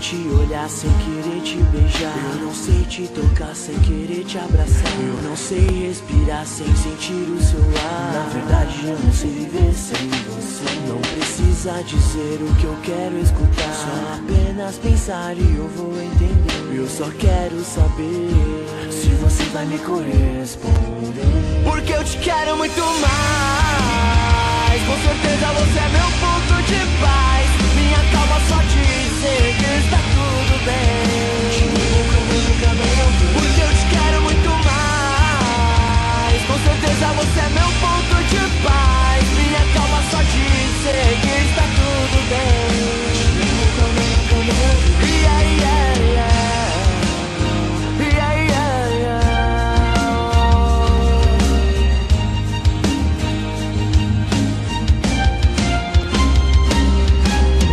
te olhar sem querer te beijar. Eu não sei te tocar sem querer te abraçar. Eu não sei respirar sem sentir o seu ar. Na verdade eu não sei viver sem você. Não precisa dizer o que eu quero escutar, só apenas pensar e eu vou entender. Eu só quero saber se você vai me corresponder, porque eu te quero muito mais. Com certeza você é meu ponto de paz. Minha calma só dizer que está tudo bem. Porque eu te quero muito mais. Com certeza você é meu ponto de paz. Minha calma só dizer que está tudo bem. Yeah, yeah, yeah. Yeah, yeah, yeah.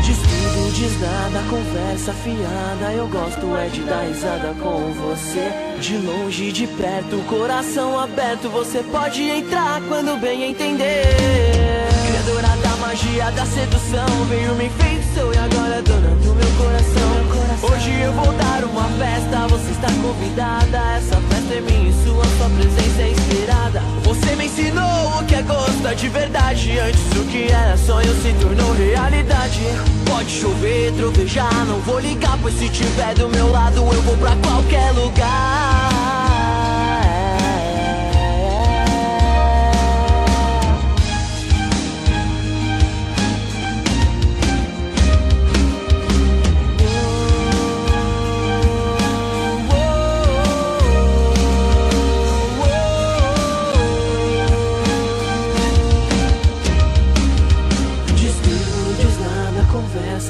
Diz tudo, diz nada, conversa fiada. Eu gosto é de dar risada com você. De longe, de perto, coração aberto. Você pode entrar quando bem entender. Criadora da magia, da sedução, veio me enfeitiçou e agora é dona do meu coração. Hoje eu vou dar uma festa, você está convidada. Essa festa é minha e sua presença é inspirada. Você me ensinou o que é gostar de verdade. Antes o que era sonho se tornou realidade. Pode chover, trovejar, não vou ligar, pois se tiver do meu lado eu vou pra qualquer lugar.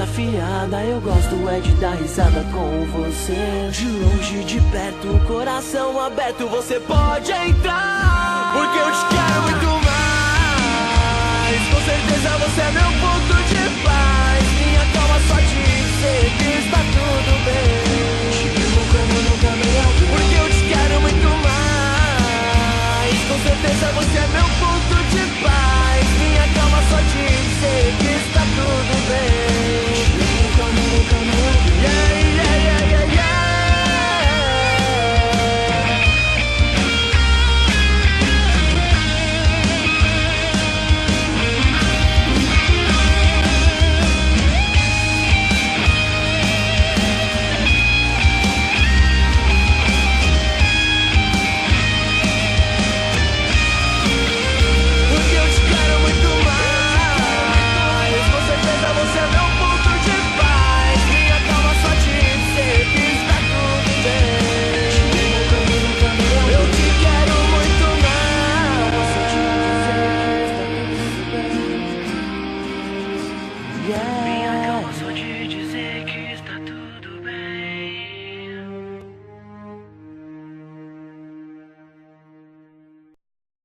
Afiada, eu gosto é de dar risada com você. De longe, de perto, coração aberto, você pode entrar, porque eu te quero muito mais. Com certeza você é meu ponto de paz. Minha calma só dizer que está tudo bem. Porque eu te quero muito mais. Com certeza você é meu ponto de paz. Minha calma só dizer que está tudo bem. Yeah, yeah, yeah, yeah, yeah. Porque eu te quero muito mais. Com certeza você é meu ponto de paz. Minha calma só dizer que está tudo bem. Eu te quero muito mais. Yeah.